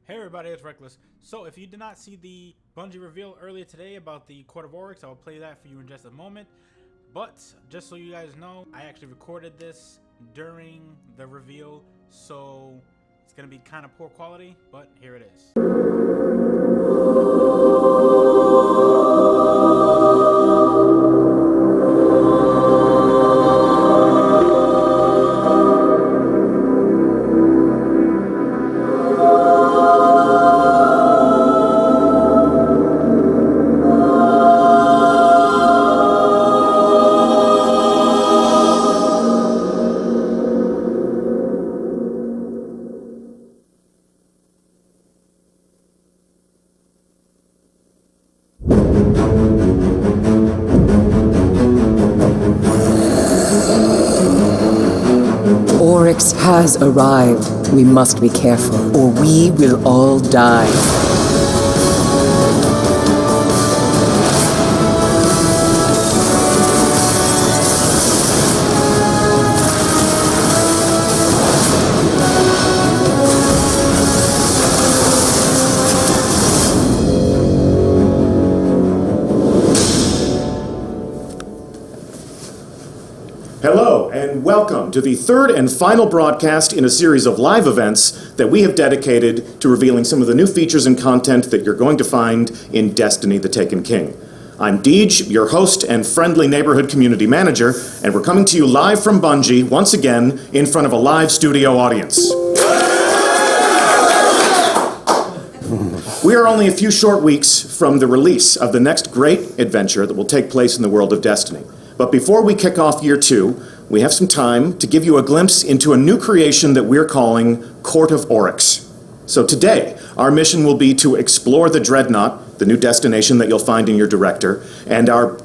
Hey everybody, it's Reckless. So if you did not see the Bungie reveal earlier today about the Court of Oryx, I'll play that for you in just a moment. But just so you guys know, I actually recorded this during the reveal, so it's going to be kind of poor quality, but here it is. Oryx has arrived. We must be careful, or we will all die. Hello, and welcome to the third and final broadcast in a series of live events that we have dedicated to revealing some of the new features and content that you're going to find in Destiny: The Taken King. I'm Deej, your host and friendly neighborhood community manager, and we're coming to you live from Bungie, once again, in front of a live studio audience. We are only a few short weeks from the release of the next great adventure that will take place in the world of Destiny. But before we kick off year 2, we have some time to give you a glimpse into a new creation that we're calling Court of Oryx. So today, our mission will be to explore the Dreadnought, the new destination that you'll find in your director, and our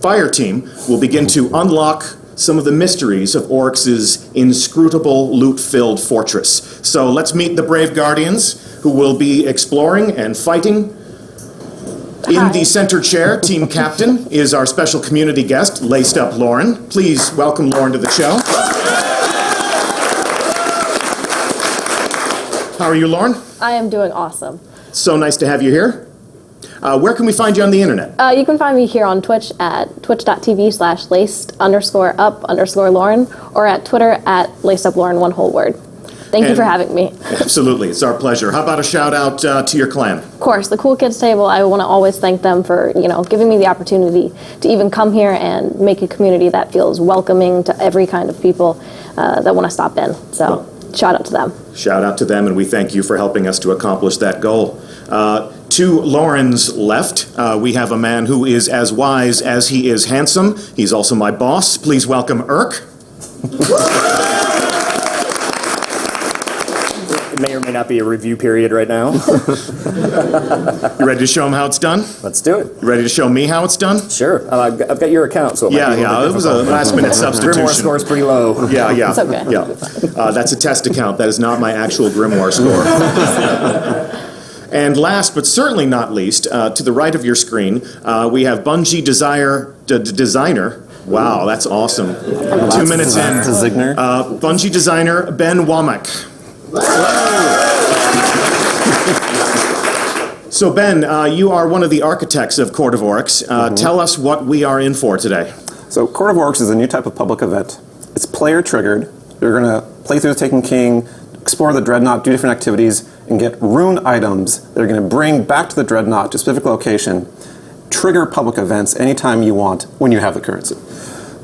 fire team will begin to unlock some of the mysteries of Oryx's inscrutable, loot-filled fortress. So let's meet the brave guardians who will be exploring and fighting. In the center chair, team captain, is our special community guest, Laced Up Lauren. Please welcome Lauren to the show. How are you, Lauren? I am doing awesome. So nice to have you here. Where can we find you on the internet? You can find me here on Twitch at twitch.tv/laced_up_Lauren or at Twitter at lacedUpLauren, one whole word. Thank you for having me. Absolutely, it's our pleasure. How about a shout out to your clan? Of course, the Cool Kids Table, I want to always thank them for, giving me the opportunity to even come here and make a community that feels welcoming to every kind of people that want to stop in. So, shout out to them. Shout out to them, and we thank you for helping us to accomplish that goal. To Lauren's left, we have a man who is as wise as he is handsome. He's also my boss. Please welcome Irk. It may or may not be a review period right now. You ready to show him how it's done? Let's do it. You ready to show me how it's done? Sure. I've got your account, so it might be a it was a last-minute substitution. Grimoire score's pretty low. Yeah. It's okay. Yeah. That's a test account. That is not my actual Grimoire score. And last, but certainly not least, to the right of your screen, we have Bungie designer. Wow, that's awesome. 2 minutes in. Bungie designer Ben Womack. So Ben, you are one of the architects of Court of Oryx. Tell us what we are in for today. So Court of Oryx is a new type of public event. It's player triggered. You're going to play through the Taken King, explore the Dreadnought, do different activities, and get rune items that are going to bring back to the Dreadnought to a specific location, trigger public events anytime you want when you have the currency.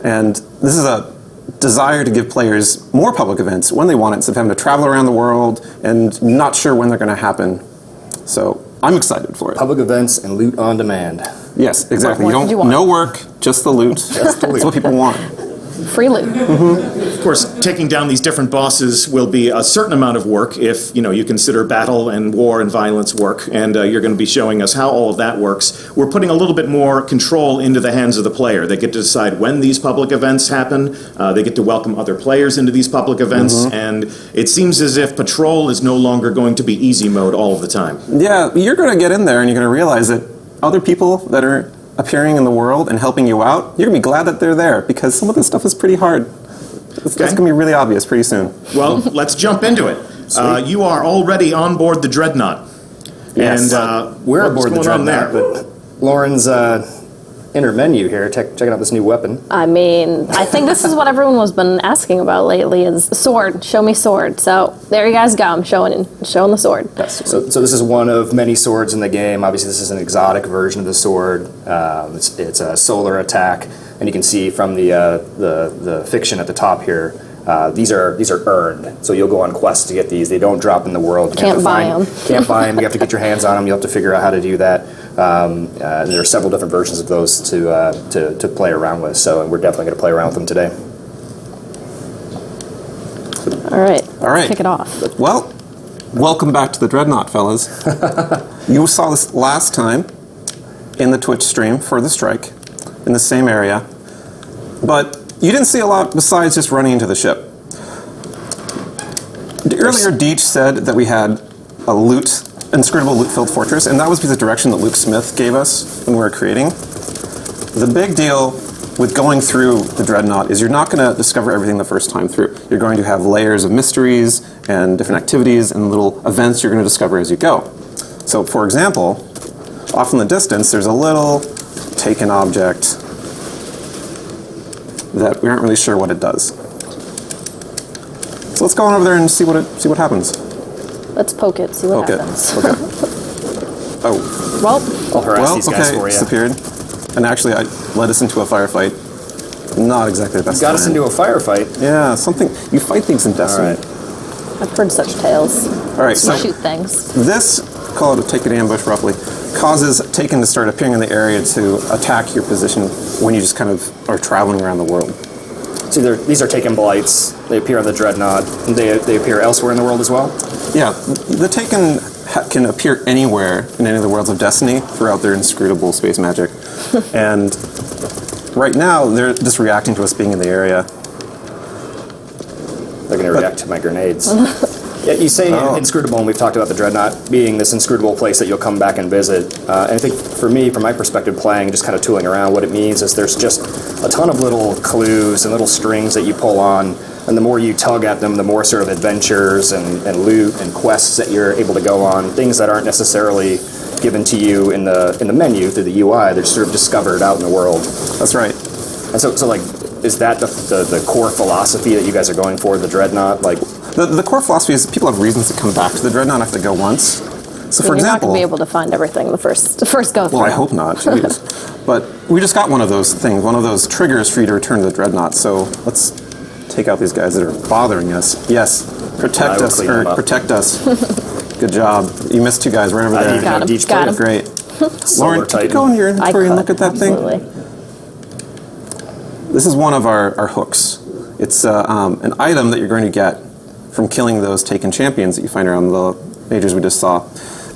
And this is a desire to give players more public events when they want it, instead of having to travel around the world and not sure when they're going to happen. So I'm excited for it. Public events and loot on demand. Yes, exactly. No work, just the loot. Just the loot. That's what people want. Free loot. Of course, taking down these different bosses will be a certain amount of work if you consider battle and war and violence work, and you're going to be showing us how all of that works. We're putting a little bit more control into the hands of the player. They get to decide when these public events happen. They get to welcome other players into these public events, and it seems as if patrol is no longer going to be easy mode all of the time. Yeah, you're going to get in there and you're going to realize that other people that are appearing in the world and helping you out, you're going to be glad that they're there, because some of this stuff is pretty hard. That's going to be really obvious pretty soon. Well, let's jump into it. You are already on board the Dreadnought. Yes. And We're what's aboard the going on Dreadnought, there? but Lauren's inner menu here, checking out this new weapon. I mean, I think this is what everyone has been asking about lately is sword. Show me sword. So there you guys go. I'm showing the sword. So this is one of many swords in the game. Obviously, this is an exotic version of the sword. It's a solar attack, and you can see from the fiction at the top here. These are earned, so you'll go on quests to get these. They don't drop in the world. Can't buy them. Can't buy them. You have to get your hands on them. You have to figure out how to do that. There are several different versions of those to play around with. So we're definitely going to play around with them today. All right. All right. Kick it off. Well, welcome back to the Dreadnought, fellas. You saw this last time in the Twitch stream for the strike in the same area, but you didn't see a lot besides just running into the ship. Earlier, Deech said that we had a inscrutable loot-filled fortress, and that was because of the direction that Luke Smith gave us when we were creating. The big deal with going through the Dreadnought is you're not going to discover everything the first time through. You're going to have layers of mysteries and different activities and little events you're going to discover as you go. So, for example, off in the distance, there's a little taken object that we aren't really sure what it does. So let's go on over there and see what happens. Let's poke it. See what happens. Okay. Oh. Well, I'll harass these guys for you. Disappeared. And actually, I led us into a firefight. Not exactly the best. Got us into a firefight. Yeah, something. You fight things in Destiny. All right. I've heard such tales. All right. You So shoot things. this, call it a take an ambush roughly, causes Taken to start appearing in the area to attack your position when you just kind of are traveling around the world. So these are Taken blights. They appear on the Dreadnought. They appear elsewhere in the world as well. Yeah, the Taken can appear anywhere in any of the worlds of Destiny throughout their inscrutable space magic. And right now, they're just reacting to us being in the area. They're going to react to my grenades. Yeah, you say inscrutable, and we've talked about the Dreadnought being this inscrutable place that you'll come back and visit. And I think for me, from my perspective, playing, just kind of tooling around, what it means is there's just a ton of little clues and little strings that you pull on, and the more you tug at them, the more sort of adventures and loot and quests that you're able to go on, things that aren't necessarily given to you in the menu through the UI. They're sort of discovered out in the world. That's right. And so like, is that the core philosophy that you guys are going for, the Dreadnought? Like, The core philosophy is people have reasons to come back to the Dreadnought if they go once. So, for You're not example, going to be able to find everything the first go through. well, I hope not. Jeez. But we just got one of those things, one of those triggers for you to return to the Dreadnought. So let's take out these guys that are bothering us. Yes, protect us, Ert, protect us. Good job. You missed two guys right over there. Got him. Got him. Great. Lauren, can you go in your inventory and look at that absolutely. thing? This is one of our hooks. It's an item that you're going to get from killing those Taken champions that you find around the majors we just saw.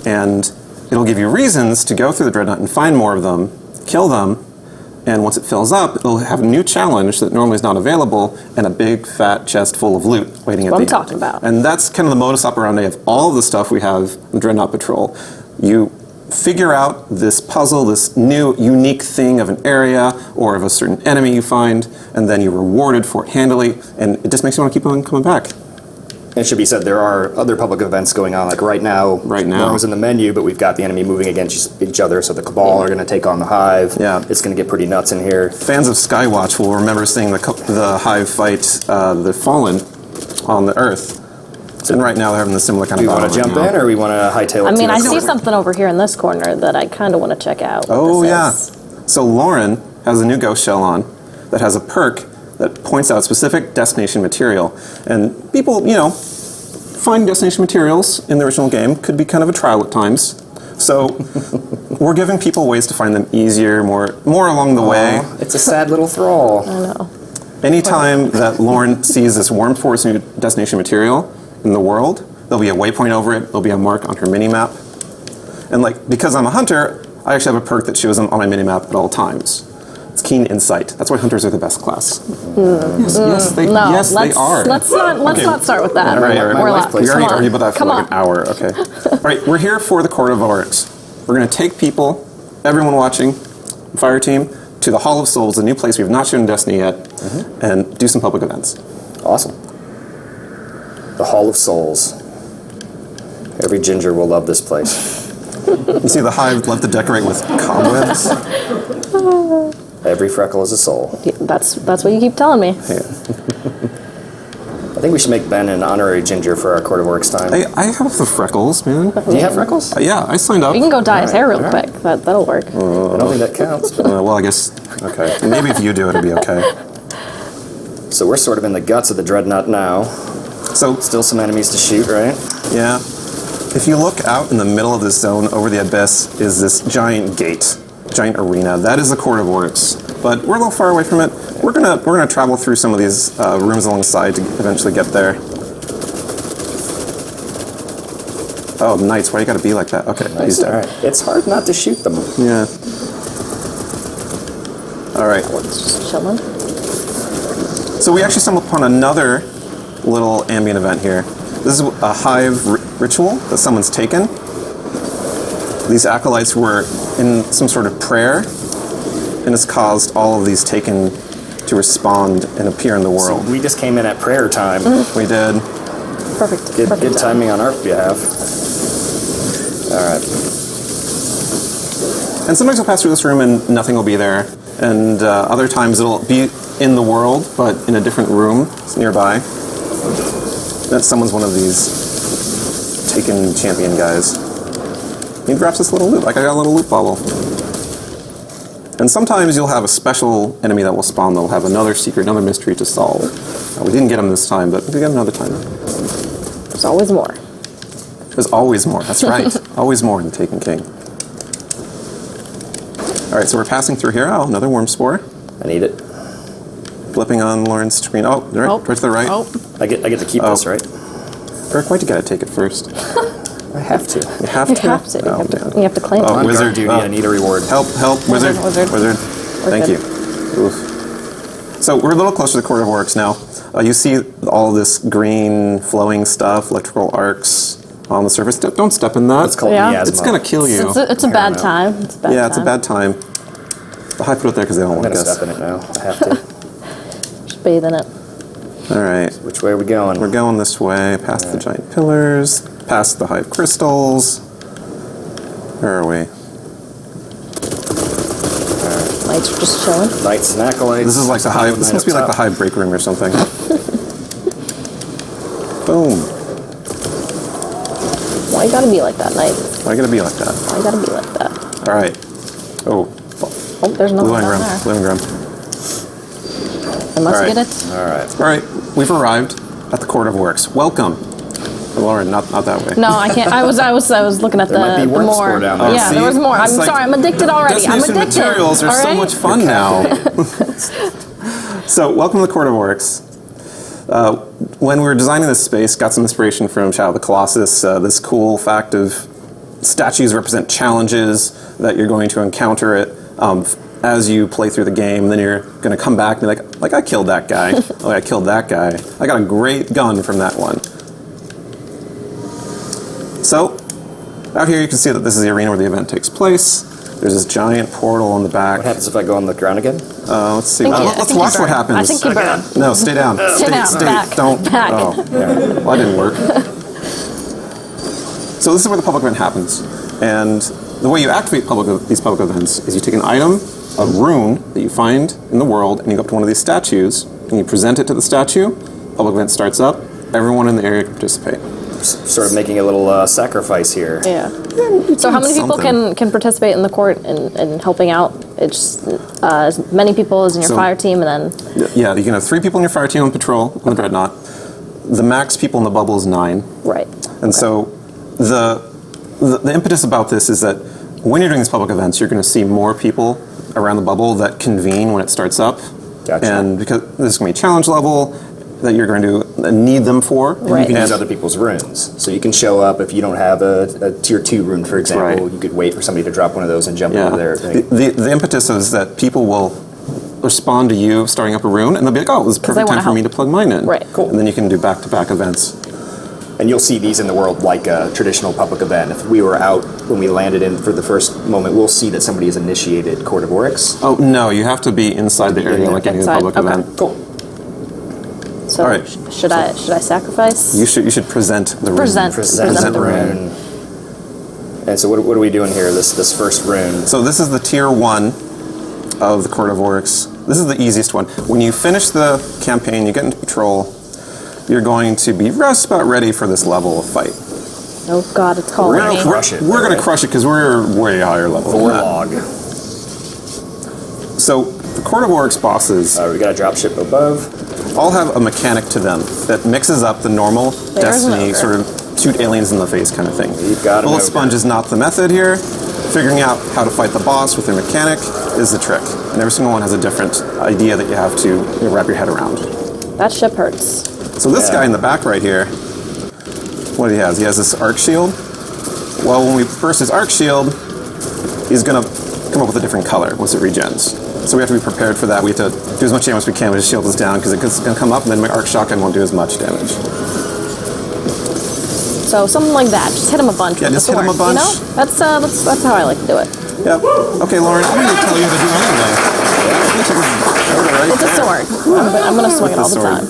And it'll give you reasons to go through the Dreadnought and find more of them, kill them, and once it fills up, it'll have a new challenge that normally is not available, and a big fat chest full of loot waiting at the end. That's what I'm talking about. And that's kind of the modus operandi of all of the stuff we have in Dreadnought Patrol. You figure out this puzzle, this new unique thing of an area or of a certain enemy you find, and then you're rewarded for it handily, and it just makes you want to keep on coming back. it should be said there are other public events going on. Like right now, no one's in the menu, but we've got the enemy moving against each other. So the Cabal are going to take on the Hive. Yeah, it's going to get pretty nuts in here. Fans of Skywatch will remember seeing the Hive fight the Fallen on the Earth. And right now they're having a similar kind of battle. Do we want to jump in, or we want to hightail it? I mean, I see something over here in this corner that I kind of want to check out. Oh, yeah. So Lauren has a new ghost shell on that has a perk that points out specific destination material. And people, find destination materials in the original game could be kind of a trial at times. So we're giving people ways to find them easier, more along the way. It's a sad little thrall. I know. Anytime that Lauren sees this Warm Force new destination material in the world, there'll be a waypoint over it, there'll be a mark on her mini-map. And because I'm a hunter, I actually have a perk that shows them on my mini-map at all times. It's Keen Insight. That's why hunters are the best class. Yes, they are. Let's not start with that. All right. We're locked. We already argued about that for like an hour. Okay. All right, we're here for the Court of Oryx. We're going to take people, everyone watching, Fire Team, to the Hall of Souls, a new place we've not shown in Destiny yet, and do some public events. Awesome. The Hall of Souls. Every ginger will love this place. You see, the hive love to decorate with cobwebs. Every freckle is a soul. Yeah, that's what you keep telling me. Yeah. I think we should make Ben an honorary ginger for our Court of Oryx time. Hey, I have the freckles, man. Do you have freckles? Yeah, I signed up. You can go dye his hair real quick. That'll work. I don't think that counts. Well, I guess, okay. Maybe if you do it, it'll be okay. So we're sort of in the guts of the Dreadnought now. So, Still some enemies to shoot, right? yeah. If you look out in the middle of this zone over the abyss is this giant gate, giant arena. That is the Court of Oryx. But we're a little far away from it. We're gonna travel through some of these rooms alongside to eventually get there. Oh, knights, why you gotta be like that? Okay, he's dead. All right. It's hard not to shoot them. Yeah. All right. Just chilling. So we actually stumbled upon another little ambient event here. This is a hive ritual that someone's taken. These acolytes were in some sort of prayer, and it's caused all of these taken to respond and appear in the world. So we just came in at prayer time. We did. Perfect. Good timing on our behalf. All right. And sometimes you'll pass through this room and nothing will be there, and other times it'll be in the world, but in a different room nearby. That someone's one of these taken champion guys. He drops this little loot, like I got a little loot bubble. And sometimes you'll have a special enemy that will spawn that'll have another secret, another mystery to solve. We didn't get him this time, but we get another time. There's always more. There's always more, that's right. Always more in Taken King. Alright, so we're passing through here. Oh, another worm spore. I need it. Flipping on Lauren's screen. Oh, right to the right. Oh. I get to keep this, right? Eric, why'd you gotta take it first? I have to. You have You to? have to. Oh, You have to claim Oh, it. On wizard. guard duty, I need a reward. Help, wizard. Wizard. Thank good. you. Oof. So we're a little closer to the Court of Oryx now. You see all this green flowing stuff, electrical arcs on the surface. Don't step in that. It's called Yeah. miasma. It's gonna kill you. It's a bad time. It's a bad Yeah, it's a bad time. The high put it there because they don't I'm like gonna us. step in it now. I have to. Just bathe in it. All right. Which way are we going? We're going this way, past the giant pillars, past the hive crystals. Where are we? Lights are just chilling. Knights and acolytes. This is like the hive. This must be like the hive break room or something. Boom. Why you gotta be like that, Knight? Why you gotta be like that? Why you gotta be like that? All right. Oh, Oh, there's nothing blue down engram. there. Blue engram. I must All right. get it. All right. All right. We've arrived at the Court of Oryx. Welcome. Lauren, not that way. No, I can't. I was looking at There might be the worm more. spore down there. Yeah, See? there was more. I'm It's like sorry. I'm addicted already. I'm Destination addicted. materials are all so right? much fun now. So, welcome to the Court of Oryx. When we were designing this space, got some inspiration from Shadow of the Colossus. This cool fact of statues represent challenges that you're going to encounter it as you play through the game. And then you're going to come back and be like I killed that guy. Oh, I killed that guy. I got a great gun from that one. So, out here you can see that this is the arena where the event takes place. There's this giant portal on the back. What happens if I go on the ground again? Let's see. I think Let's you watch burn. what happens. I think you burn. No, stay down. Sit down. Back. Don't. Back. Oh, yeah. Well, that didn't work. So this is where the public event happens. And the way you activate these public events is you take an item, a rune that you find in the world, and you go up to one of these statues, and you present it to the statue. Public event starts up. Everyone in the area can participate. Sort of making a little sacrifice here. Yeah. So how many people can participate in the court and helping out? It's as many people as in your fire team, and then Yeah, you can have 3 people in your fire team on patrol on the Dreadnought. The max people in the bubble is 9. right. And so the impetus about this is that when you're doing these public events, you're going to see more people around the bubble that convene when it starts up. Gotcha. And because this is going to be a challenge level that you're going to need them for. And Right. You can use other people's runes. So you can show up if you don't have a tier 2 rune, for example. Right. You could wait for somebody to drop one of those and jump Yeah. over there. The impetus is that people will respond to you starting up a rune, and they'll be like, oh, this is they perfect wanna time for me to help. plug mine in. Right. Cool. And then you can do back-to-back events. And you'll see these in the world like a traditional public event. If we were out when we landed in for the first moment, we'll see that somebody has initiated Court of Oryx. Oh, no, you have to be inside the area like any other Inside, public okay. event. Cool. So All right. should I sacrifice? You should present the rune. Present the rune. And so what are we doing here, this first rune? So this is the tier 1 of the Court of Oryx. This is the easiest one. When you finish the campaign, you get into patrol, you're going to be just about ready for this level of fight. Oh God, it's calling me. We're going to crush it because we're way higher level. Vorlog. So the Court of Oryx bosses We got a dropship above. all have a mechanic to them that mixes up the normal Destiny sort of shoot aliens in the face kind of thing. You've got Bullet Sponge is not the method here. Figuring out how to fight the boss with their mechanic is the trick. And every single one has a different idea that you have to wrap your head around. That ship hurts. So this guy in the back right here, what he has? He has this arc shield. Well, when we burst his arc shield, he's going to come up with a different color once it regens. So we have to be prepared for that. We have to do as much damage as we can when his shield is down because it's going to come up and then my arc shotgun won't do as much damage. So something like that. Just hit him a bunch. Yeah, with just the hit him a sword, bunch. You know? That's how I like to do it. Yep. Okay, Lauren, I'm going to tell you to do anyway. It's a sword. I'm gonna swing it all the time.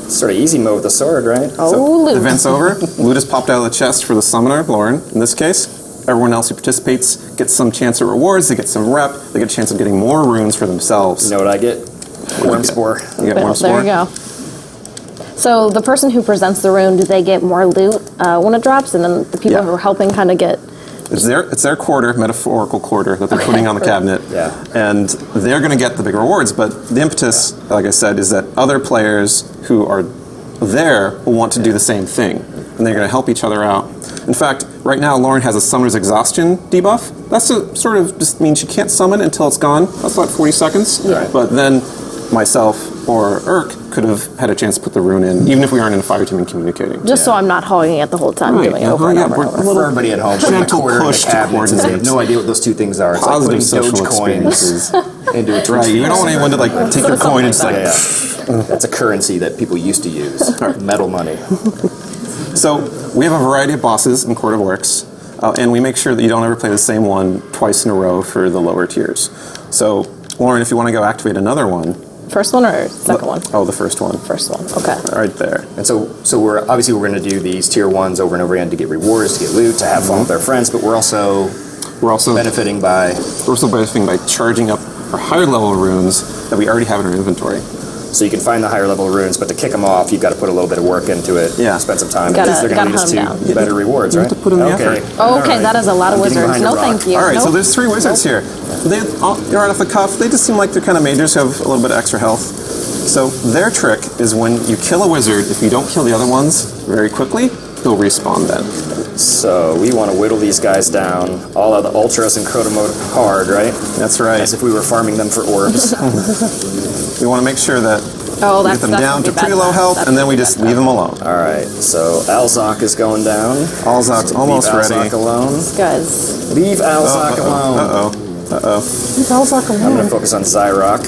Sort of easy mode with the sword, right? Oh, loot. Event's over. Loot is popped out of the chest for the summoner, Lauren, in this case. Everyone else who participates gets some chance at rewards, they get some rep, they get a chance of getting more runes for themselves. You know what I get? Worm spore. You get worm spore. There you go. So the person who presents the rune, do they get more loot when it drops, and then the people who are helping kind of get? It's their quarter, metaphorical quarter, that they're putting on the cabinet. Yeah. And they're going to get the big rewards, but the impetus, like I said, is that other players who are there will want to do the same thing, and they're going to help each other out. In fact, right now, Lauren has a Summoner's Exhaustion debuff. That's sort of just means she can't summon until it's gone. That's about 40 seconds. Yeah. But then myself or Urk could have had a chance to put the rune in, even if we aren't in a fire team and communicating. Just so I'm not hogging it the whole time, doing it over and over and over. For everybody at home, gentle quarter push in the to cabinets, and they have coordinate. no idea what those two things are. It's Positive like social putting Doge coins experiences. into a Right, you don't want anyone to take your coin and just Yeah, that's a currency that people used to use. Metal money. So we have a variety of bosses in Court of Oryx, and we make sure that you don't ever play the same one twice in a row for the lower tiers. So, Lauren, if you want to go activate another one. First one or second one? Oh, the first one. First one, okay. Right there. And so we're going to do these tier ones over and over again to get rewards, to get loot, to have fun with our friends, but we're also benefiting by charging up our higher level runes that we already have in our inventory. So you can find the higher level runes, but to kick them off, you've got to put a little bit of work into it. Yeah. Spend some time. Gotta- They're going to lead us gotta hunt 'em to better rewards, You right? have to put in the effort. Oh, okay, that is a lot of I'm getting wizards. behind a No, rock. thank you. All right, so Nope. there's 3 wizards here. They right off the cuff, they just seem like they're kind of majors who have a little bit of extra health. So their trick is when you kill a wizard, if you don't kill the other ones very quickly, he'll respawn then. So we want to whittle these guys down. All of the ultras and crota mode hard, right? That's right. As if we were farming them for orbs. We want to make sure that Oh, we that's get them down to gonna be pretty bad low time. health, That's and then gonna we be just bad leave time. them alone. All right, so Alzok is going down. Alzok's almost Leave ready. Alzok alone. Guys, Leave Alzok alone. leave Alzok I'm alone. going to focus on Zyrok.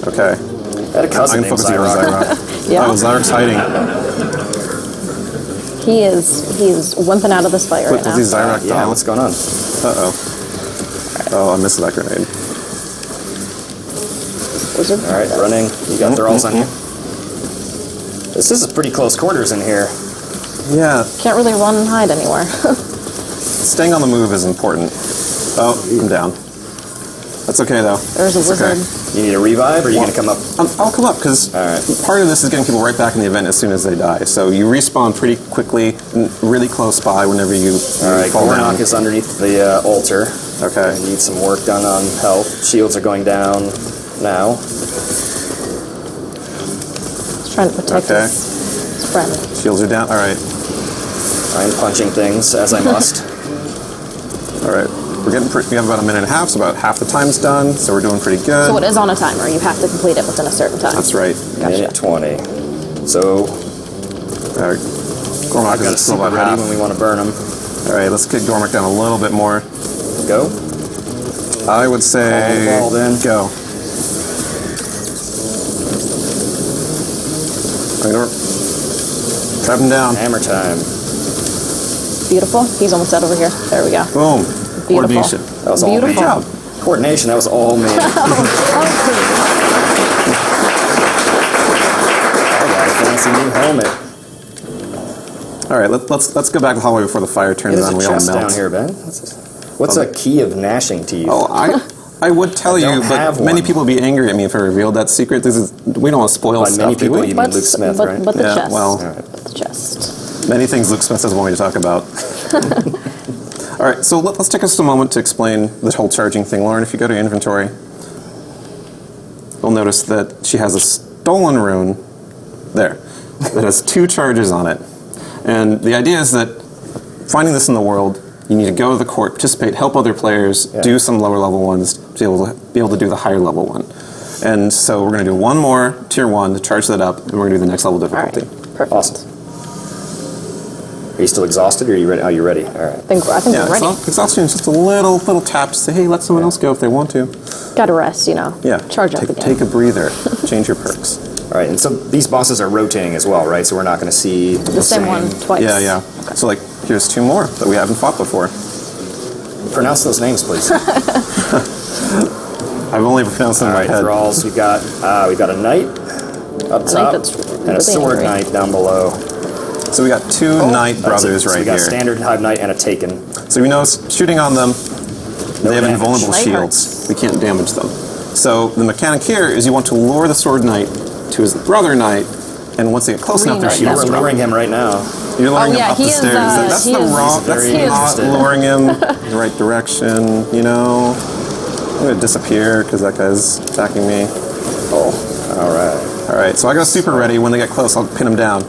Okay. I had a cousin I'm named focusing on Zyrok. Zyrok. Yeah. Oh, Zyrok's hiding. He's wimping out of this fight right Let's now. see Zyrok Yeah, down. what's going on? Uh-oh. Oh, I missed that grenade. Wizard. All right, running. You got thralls on you. This is pretty close quarters in here. Yeah, Can't really run and hide anywhere. staying on the move is important. Oh, I'm down. That's okay, though. There's a It's wizard. okay. You need a revive, or are you going to come up? I'll come up, because right. part of this is getting people right back in the event as soon as they die. So you respawn pretty quickly, really close by whenever you All right, fall down. Gornok is underneath the altar. Okay. I need some work done on health. Shields are going down now. He's trying to protect Okay. his friend. Shields are down. All right. I'm punching things as I must. All right. We have about a minute and a half, so about half the time's done, so we're doing pretty good. So it is on a timer. You have to complete it within a certain time. That's right. Minute 20. So Gormak I've got a is still super about ready half. when we want to burn them. All right, let's get Gormak down a little bit more. Go. I would say All then. go. Trap him down. Hammer time. Beautiful. He's almost dead over here. There we go. Boom. Coordination. That was all Beautiful. me. Good job. Coordination, that was all me. fancy new helmet. All right, let's go back to the hallway before the fire turns There's on. a We all chest melt. down here, Ben. What's a key of gnashing teeth? Oh, I would tell I you, don't but have many one. people would be angry at me if I revealed that secret. We don't want to spoil By stuff, many do people, we? you mean Luke Smith, but, right? But the Yeah, chest. well- But the chest. Many things Luke Smith doesn't want me to talk about. All right, so let's take us a moment to explain the whole charging thing. Lauren, if you go to inventory, you'll notice that she has a stolen rune there that has 2 charges on it. And the idea is that finding this in the world, you need to go to the court, participate, help other players, do some lower level ones to be able to do the higher level one. And so we're going to do one more tier 1 to charge that up, and we're going to do the next level All right. difficulty. Perfect. Awesome. Are you still exhausted, or are you ready? Are you ready? All right. I think Yeah, we're ready. exhaustion is just a little tap to say, hey, let someone else go if they want to. Gotta rest, you know. Yeah. Charge up again. Take a breather. Change your perks. All right, and so these bosses are rotating as well, right? So we're not going to see the same one twice. Yeah. So like, here's 2 more that we haven't fought before. Pronounce those names, please. I've only pronounced them All in my right, head. thralls. We've got a knight up top, that's and really a sword angry. knight down below. So we got 2 knight That's brothers it. So right we got here. standard hive knight and a taken. So we know shooting on them, they have damage. invulnerable Knight shields. We can't damage them. So the mechanic here is you want to lure the sword knight to his brother knight, and once they get close enough, their Re-knight shields We're drop. luring him right now. You're luring Oh, yeah, him up he the is, stairs. That's he the is- wrong. That's very not interested. luring him in the right direction. You know, I'm gonna disappear because that guy's attacking me. Oh, all right. All right, so I got super ready. When they get close, I'll pin him down.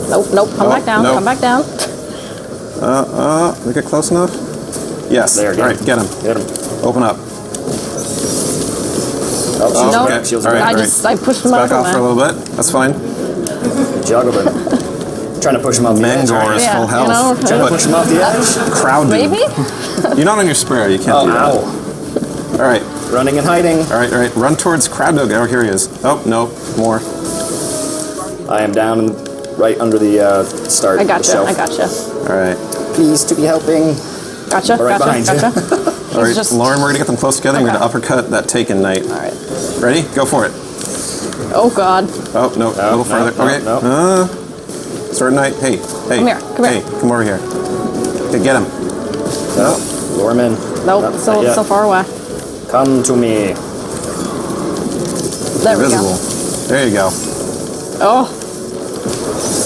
Nope. Come back down. nope. Come back down. They get close enough? Yes. There, All right, get him. Get him. Open up. Oh, shields No. are okay. back. Shields All are right, back. I pushed him Back over, off for a man. little bit. That's fine. Juggled him. Trying to push him off the edge. Mangor is Yeah, full you health. know, Trying to push him off the edge. Crowd dude. Maybe? You're not on your sprayer. You can't do that. Ow. All right. Running and hiding. All right. Run towards crowd dog. Oh, here he is. Oh, no. More. I am down right under the start I of the gotcha. shelf. I gotcha. All right. Pleased to be helping. Gotcha. right behind you. Gotcha. All right, just- Lauren, we're going to get them close together. We're Okay. going to uppercut that taken knight. All right. Ready? Go for it. Oh, God. Oh, no. a little further. Okay. No. Sword knight. Hey. Come here, come Hey, here. come over here. Okay, get him. No. Lure him in. Nope. Not So yet. so far away. Come to me. There we Invisible. go. There you go. Oh,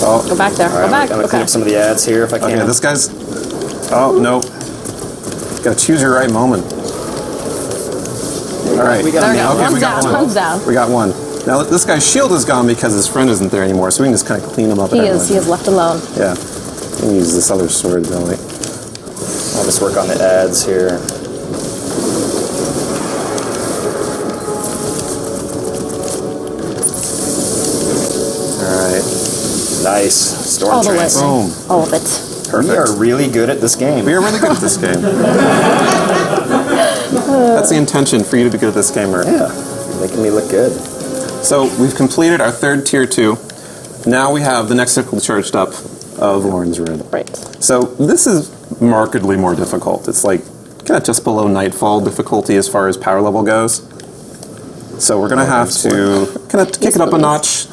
Oh, go back there. All right, Go back. I'm gonna Okay. clean up some of the ads here if I can. okay. This guy's. Oh, no. Got to choose your right moment. All right. We got There we him go. now. Okay, we One's got down. one. One's down. We got one. Now this guy's shield is gone because his friend isn't there anymore, so we can just kind of clean him up. He and is. He is left alone. Yeah. We can use this other sword, don't we? I'll just work on the ads here. All right. Nice. Storm All the way. trance. Boom. All of it. Perfect. We are really good at this game. We are really good at this game. That's the intention, for you to be good at this game, Mert. Yeah. You're making me look good. So we've completed our third tier 2. Now we have the next difficulty charged up of Lauren's Rune. Right. So this is markedly more difficult. It's like kind of just below Nightfall difficulty as far as power level goes. So we're going to have to kind of kick it up a notch.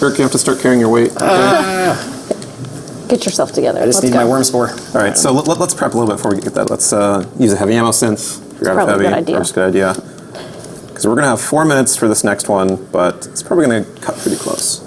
Dirk, you have to start carrying your weight. Okay. Get yourself together. I just Let's need go. my worm spore. All right, so let's prep a little bit before we get that. Let's use a heavy ammo synth. Figure out if Probably a heavy. good idea. Just a good idea. Because we're going to have 4 minutes for this next one, but it's probably going to cut pretty close.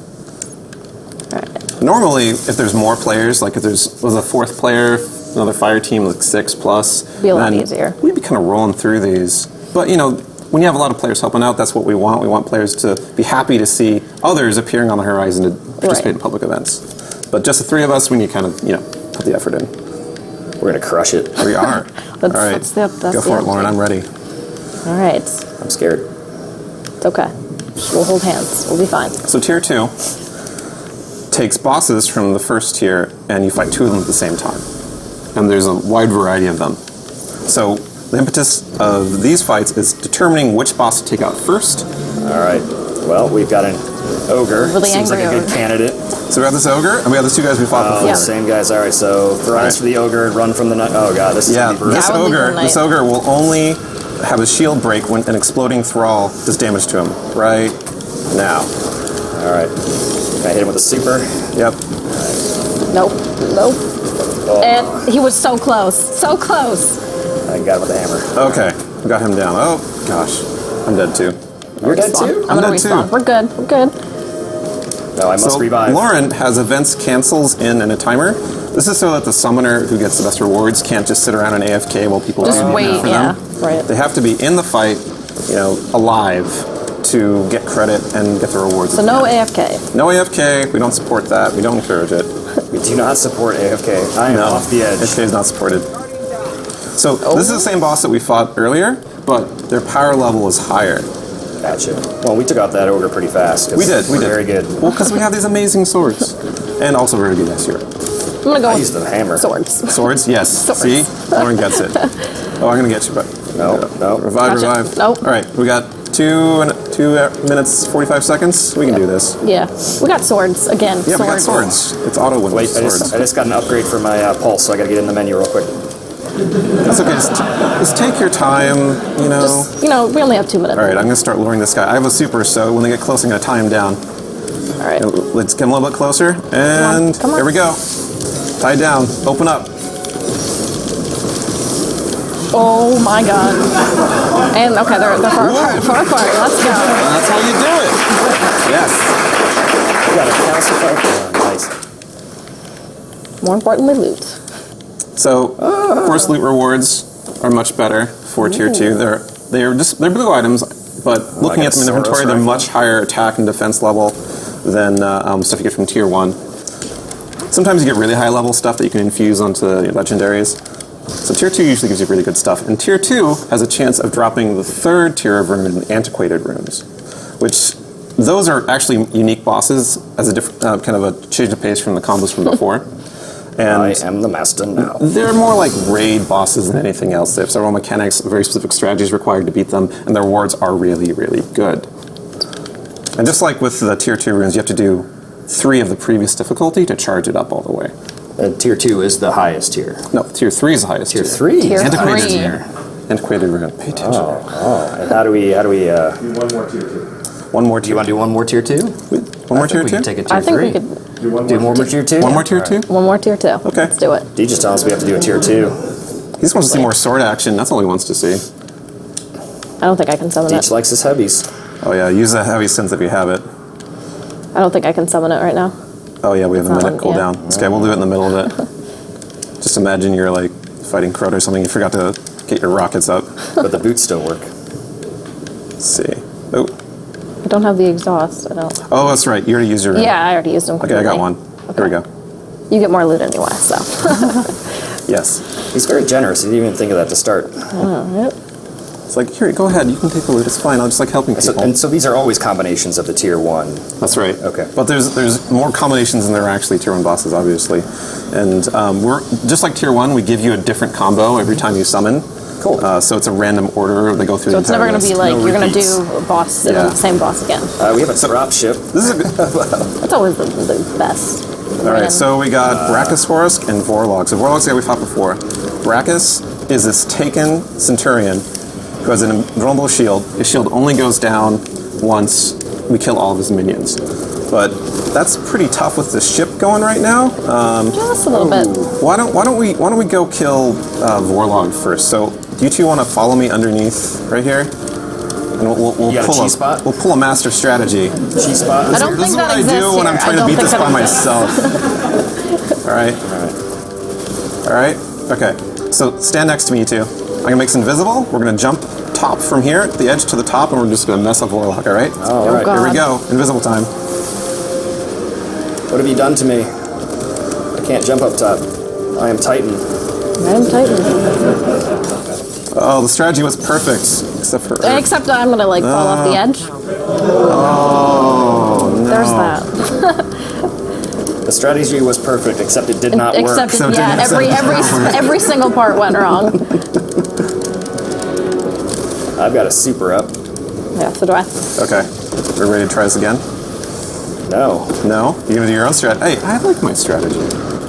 All right. Normally, if there's more players, like if was a 4th player, another fire team like 6 plus, Be a lot then easier. We'd be kind of rolling through these. But you know, when you have a lot of players helping out, that's what we want. We want players to be happy to see others appearing on the horizon to participate Right. in public events. But just the 3 of us, we need to kind of put the effort in. We're going to crush it. We are. All right, That's go the for it, Lauren. I'm ready. All right. I'm scared. It's okay. We'll hold hands. We'll be fine. So tier 2 takes bosses from the first tier, and you fight 2 of them at the same time. And there's a wide variety of them. So the impetus of these fights is determining which boss to take out first. All right. Well, we've got an ogre. Really Seems like angry a good ogre. candidate. So we have this ogre, and we have the 2 guys we fought Oh, before. Yeah. same guys. All right. So throw All eyes right. for the ogre. Run from the knight. Oh god, this is Yeah, gonna be brutal. this I would leave the ogre knight. will only have a shield break when an exploding thrall does damage to him. Right now. All right. Can I hit him with a super? Yep. Nope. Nope. And he was so close. So close. I got him with a hammer. Okay, we got him down. Oh gosh, I'm dead too. You're dead too? I'm gonna dead respawn. too. We're good. We're good. No, I must revive. Lauren has events cancels in and a timer. This is so that the summoner who gets the best rewards can't just sit around and AFK while people Just do it wait. for Yeah. them. Right. They have to be in the fight, alive to get credit and get the rewards. So no AFK. No AFK. We don't support that. We don't encourage it. We do not support AFK. I am off the edge. AFK is not supported. So this is the same boss that we fought earlier, but their power level is higher. Gotcha. Well, we took out that ogre pretty fast. We did. We did. Very good. Well, because we have these amazing swords, and also very good SU. I'm gonna go I with used the hammer. swords. Swords, yes. Swords. See, Lauren gets it. Oh, I'm gonna get you, but No. revive, Gotcha. revive. Nope. All right, we got 2 minutes 45 seconds. We can do this. Yeah. We got swords again. Yeah, we got swords. It's auto win with Wait, I swords. just got an upgrade for my pulse, so I gotta get in the menu real quick. That's okay. Just take your time. Just, we only have 2 minutes. All right, I'm gonna start luring this guy. I have a super, so when they get close, I'm gonna tie him down. All right. Let's get him a little bit closer, and Come on. here we go. Tied down. Open up. Oh my god. And okay, they're far apart. Far apart. Let's go. That's how you do it. Yes. We got a calcify. Oh, nice. More importantly, loot. So, of course, loot rewards are much better for tier 2. They're blue items, but looking at them in inventory, they're much higher attack and defense level than stuff you get from tier 1. Sometimes you get really high level stuff that you can infuse onto legendaries. So tier 2 usually gives you really good stuff. And tier 2 has a chance of dropping the 3rd tier of rune, antiquated runes, which those are actually unique bosses as a different kind of a change of pace from the combos from before. And I am the master now. they're more like raid bosses than anything else. They have several mechanics, very specific strategies required to beat them, and their rewards are really, really good. And just like with the tier 2 runes, you have to do 3 of the previous difficulty to charge it up all the way. Tier 2 is the highest tier. No, tier 3 is the highest Tier tier. 3? Tier Antiquated 3. rune. Antiquated rune. Pay attention. Oh. And how do we One more tier 2. One more do tier. you want to do one more tier 2? One more tier We 2? can take a tier I think 3. we could Do one Do more tier 2? One more tier 2? one more tier 2. Okay. Let's do it. D just tells us we have to do a tier 2. He just wants to see more sword action. That's all he wants to see. I don't think I can summon Deech it. likes his heavies. Oh yeah, use the heavy sense if you have it. I don't think I can summon it right now. Oh yeah, we have a It's minute on, yeah. cooldown. Okay, we'll do it in the middle of it. Just imagine you're like fighting Crota or something. You forgot to get your rockets up. But the boots still work. Let's see. Oh, I don't have the exhaust. I don't. oh, that's right. You already used your. Yeah, I already used them. Okay, I got one. Here we go. You get more loot anyway, so. Yes. He's very generous. He didn't even think of that to start. It's like, here, go ahead. You can take the loot. It's fine. I'll just like helping people. So these are always combinations of the tier 1. That's right. Okay. But there's more combinations than there are actually tier 1 bosses, obviously. And we're just like tier 1. We give you a different combo every time you summon. Cool. So it's a random order. They go through. So the it's never entire going to be list. like No you're going to repeats. do a boss and Yeah. then the same boss again. We have a drop ship. This is a good. That's always the best. All right, so we got Brachiosaurus and Vorlog. So Vorlog's the guy we fought before. Brachus is this taken Centurion who has an invulnerable shield. His shield only goes down once we kill all of his minions. But that's pretty tough with the ship going right now. Just a little bit. Why don't we go kill Vorlog first? So do you two want to follow me underneath right here? And we'll You got a pull cheese spot? We'll pull a master strategy. Cheese spot. I don't This is think what that I exists do when I'm here. trying I to don't beat think this that by exists. myself. All right. Okay. So stand next to me, you two. I'm gonna make this invisible. We're gonna jump top from here, the edge to the top, and we're just gonna mess up Warlock. All right. All right. God. Here we go. Invisible time. What have you done to me? I can't jump up top. I am Titan. I'm Titan. Oh, the strategy was perfect, except for. Except I'm going to like fall off the edge. Oh no. There's that. The strategy was perfect, except it did not work. Except So it yeah, didn't- every single part went wrong. I've got a super up. Yeah, so do I. Okay. We're ready to try this again. No. No? You're gonna do your own strat. Hey, I like my strategy.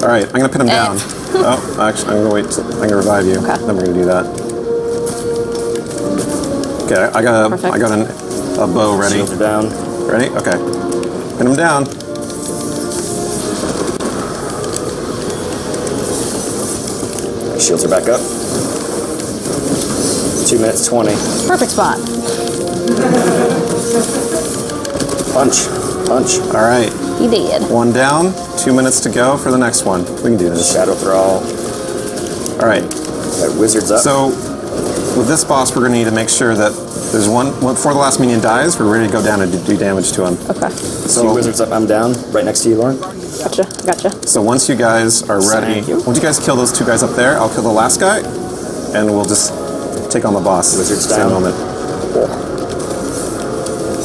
All right, I'm gonna pin him down. Oh, actually, I'm gonna wait. I'm gonna revive you. Okay. Then we're gonna do that. Okay, I got Perfect. a bow ready. Shields are down. Ready? Okay. Pin him down. Shields are back up. 2 minutes 20. Perfect spot. Punch. Punch. All right. He did. 1 down. 2 minutes to go for the next one. We can do this. Shadow Thrall. All right. Got Wizards up. So with this boss, we're going to need to make sure that there's one before the last minion dies. We're ready to go down and do damage to him. Okay. So Wizards up, I'm down. Right next to you, Lauren. Gotcha. So once you guys are ready, Thank you. once you guys kill those 2 guys up there, I'll kill the last guy, and we'll just take on the boss. Wizards Same down. moment.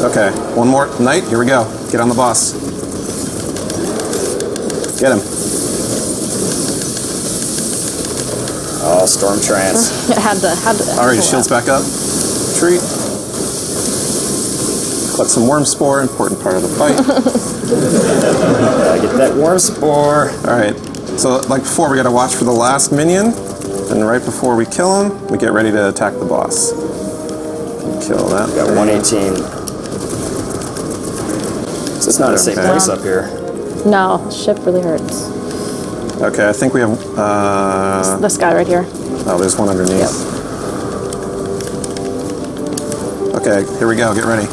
Okay, one more knight. Here we go. Get on the boss. Get him. Oh, Storm Trance. had to. All right, shields back up. Retreat. Collect some worm spore. Important part of the fight. Gotta get that Worm Spore. All right. So like before, we got to watch for the last minion, and right before we kill him, we get ready to attack the boss. Kill that. Got 118. So it's not a safe Okay. place up here. No, ship really hurts. Okay, I think we have. This guy right here. Oh, there's one underneath. Okay, here we go. Get ready.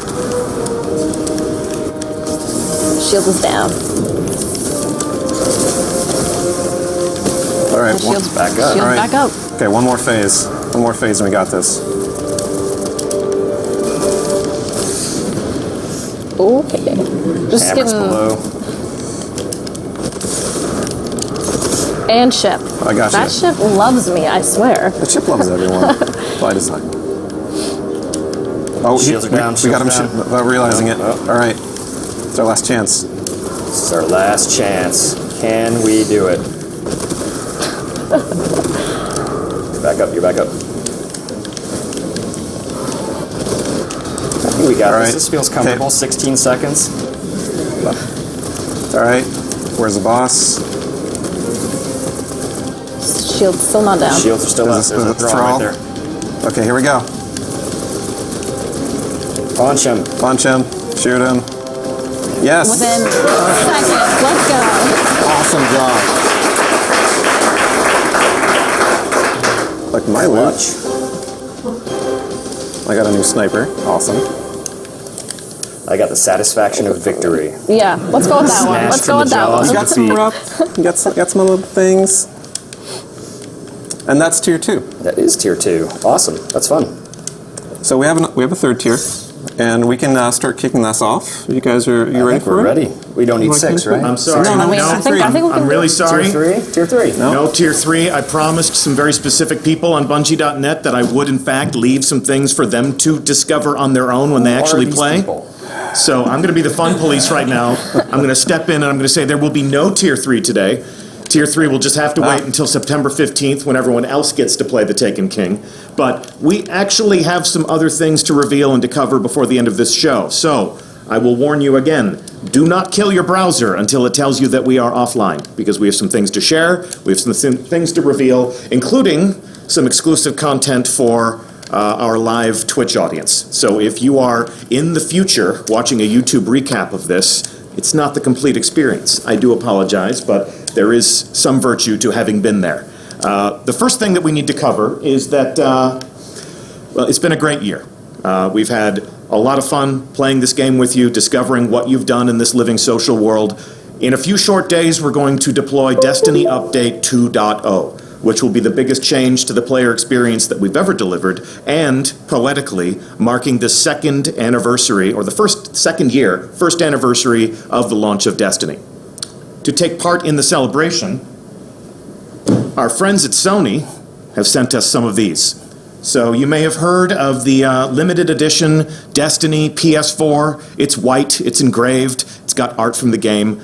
Shield is down. All right. Shield's back up. Shield All right. back up. Okay, one more phase. One more phase, and we got this. Okay. Just Hammers getting below. and ship. I got That you. ship loves me, I swear. The chip loves everyone by design. Oh, Shields are down, We got him shields down. without realizing it. Oh. All right. It's our last chance. This is our last chance. Can we do it? Back up, you're back up. I think we got All this. right. This feels comfortable. Okay. 16 seconds. All right. Where's the boss? Shield's still not down. Shields are still There's up. a- There's a there's a thrall right thrall. there. Okay, here we go. Punch him. Punch him. Shoot him. Yes. Within seconds. Let's go. Awesome job. Like my loot. Watch. I got a new sniper. Awesome. I got the satisfaction of victory. Yeah, let's go with that one. Smash Let's from go with the that jaws. You one. got some rough. You got some little things. And that's tier 2. That is tier 2. Awesome. That's fun. So we have a third tier, and we can start kicking this off. You guys are I ready think for we're it? ready. We don't need Like 6, tier right? I'm sorry. No, I mean, I think we I'm can really do sorry. Tier 3? No, tier 3. I promised some very specific people on Bungie.net that I would, in fact, leave some things for them to discover on their own when they actually Who are these play. people? So I'm going to be the fun police right now. I'm going to step in and I'm going to say there will be no tier 3 today. Tier 3 will just have to wait until September 15th when everyone else gets to play the Taken King. But we actually have some other things to reveal and to cover before the end of this show. So I will warn you again, do not kill your browser until it tells you that we are offline, because we have some things to share, we have some things to reveal, including some exclusive content for our live Twitch audience. So if you are in the future watching a YouTube recap of this, it's not the complete experience. I do apologize, but there is some virtue to having been there. The first thing that we need to cover is that, well, it's been a great year. We've had a lot of fun playing this game with you, discovering what you've done in this living social world. In a few short days, we're going to deploy Destiny Update 2.0, which will be the biggest change to the player experience that we've ever delivered, and, poetically, marking the second anniversary, or the first anniversary of the launch of Destiny. To take part in the celebration, our friends at Sony have sent us some of these. So you may have heard of the limited edition Destiny PS4. It's white, it's engraved, it's got art from the game.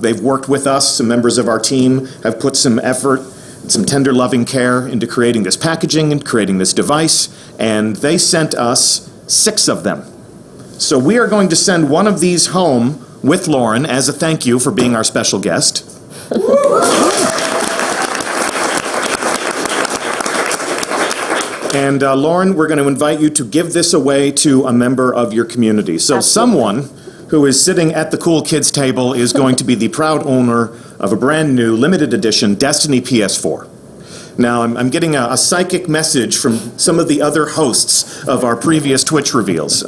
They've worked with us, some members of our team have put some effort, some tender loving care into creating this packaging and creating this device, and they sent us 6 of them. So we are going to send one of these home with Lauren as a thank you for being our special guest. And Lauren, we're going to invite you to give this away to a member of your community. So Absolutely. someone who is sitting at the cool kids table, is going to be the proud owner of a brand new limited edition Destiny PS4. Now, I'm getting a psychic message from some of the other hosts of our previous Twitch reveals.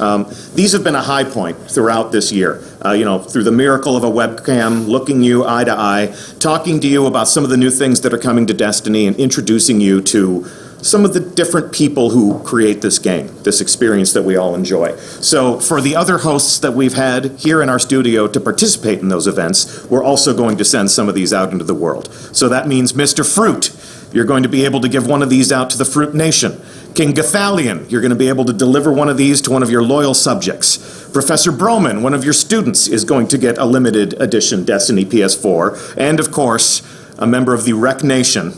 These have been a high point throughout this year. Through the miracle of a webcam, looking you eye to eye, talking to you about some of the new things that are coming to Destiny, and introducing you to some of the different people who create this game, this experience that we all enjoy. So for the other hosts that we've had here in our studio to participate in those events, we're also going to send some of these out into the world. So that means Mr. Fruit, you're going to be able to give one of these out to the Fruit Nation. King Gathalion, you're going to be able to deliver one of these to one of your loyal subjects. Professor Broman, one of your students, is going to get a limited edition Destiny PS4. And of course, a member of the Rec Nation,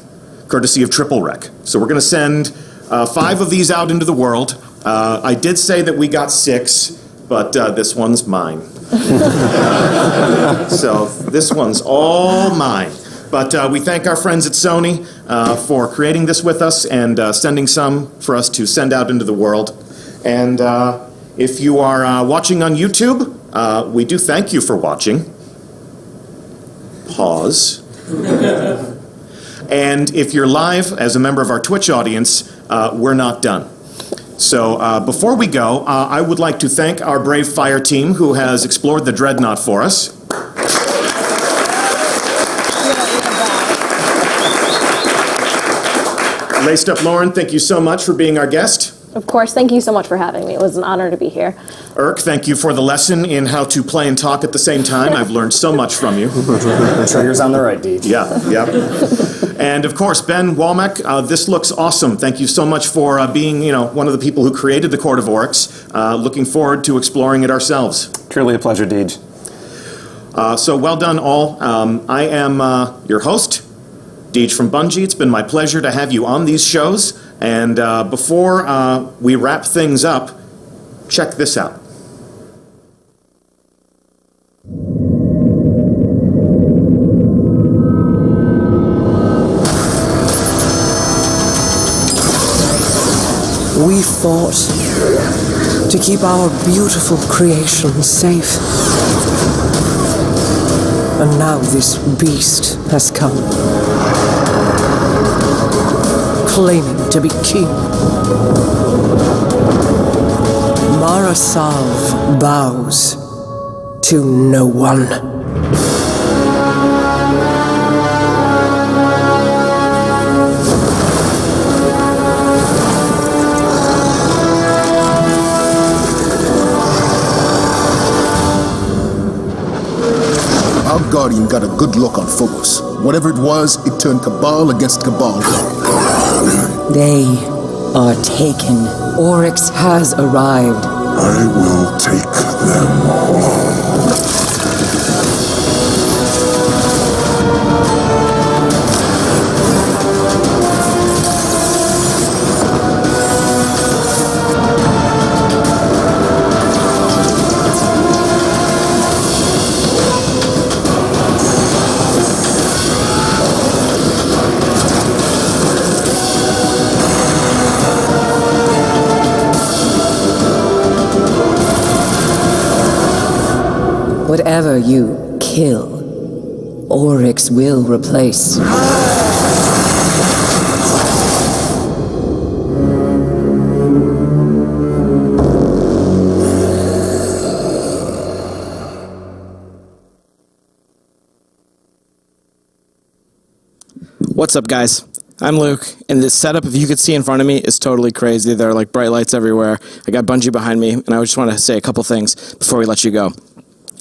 courtesy of Triple Rec. So we're going to send 5 of these out into the world. I did say that we got 6, but this one's mine. So this one's all mine. But we thank our friends at Sony for creating this with us and sending some for us to send out into the world. And if you are watching on YouTube, we do thank you for watching. Pause. And if you're live as a member of our Twitch audience, we're not done. So before we go, I would like to thank our brave fire team who has explored the Dreadnought for us. Laced Up Lauren, thank you so much for being our guest. Of course, thank you so much for having me. It was an honor to be here. Irk, thank you for the lesson in how to play and talk at the same time. I've learned so much from you. Trigger's on the right, Deej. Yeah. And of course, Ben Womack, this looks awesome. Thank you so much for being, one of the people who created the Court of Oryx. Looking forward to exploring it ourselves. Truly a pleasure, Deej. So well done, all. I am your host, Deej from Bungie. It's been my pleasure to have you on these shows. And before we wrap things up, check this out. We fought to keep our beautiful creation safe. And now this beast has come, claiming to be king. Marasav bows to no one. Our Guardian got a good look on Phobos. Whatever it was, it turned Cabal against Cabal. They are taken. Oryx has arrived. I will take them all. Whatever you kill, Oryx will replace. What's up, guys? I'm Luke, and this setup, if you could see in front of me, is totally crazy. There are like bright lights everywhere. I got Bungie behind me, and I just want to say a couple things before we let you go.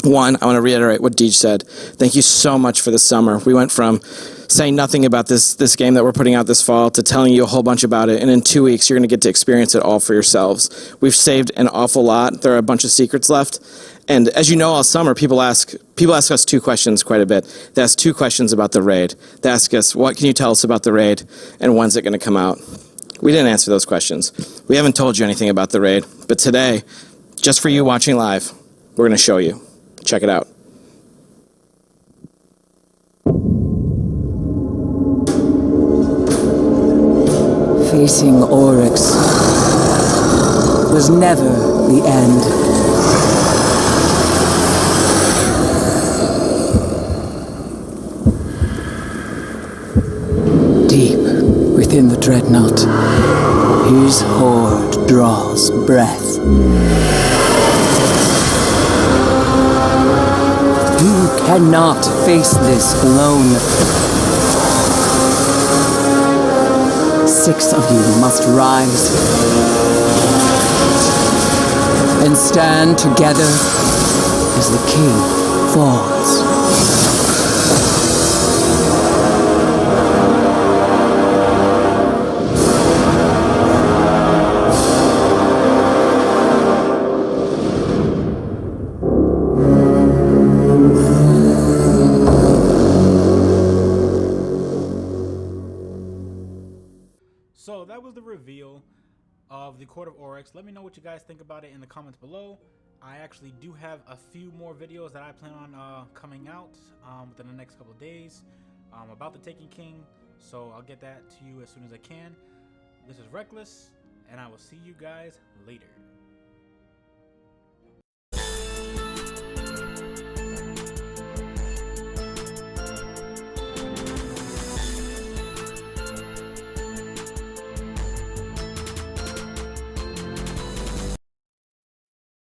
One, I want to reiterate what Deej said. Thank you so much for the summer. We went from saying nothing about this game that we're putting out this fall to telling you a whole bunch about it, and in 2 weeks, you're going to get to experience it all for yourselves. We've saved an awful lot. There are a bunch of secrets left. And as you know, all summer, people ask us 2 questions quite a bit. They ask 2 questions about the raid. They ask us, what can you tell us about the raid, and when's it going to come out? We didn't answer those questions. We haven't told you anything about the raid. But today, just for you watching live, we're going to show you. Check it out. Facing Oryx was never the end. within the dreadnought. His horde draws breath. You cannot face this alone. 6 of you must rise and stand together as the king falls. So that was the reveal of the Court of Oryx. Let me know what you guys think about it in the comments below. I actually do have a few more videos that I plan on coming out within the next couple of days about the Taken King. So I'll get that to you as soon as I can. This is Reckless, and I will see you guys later.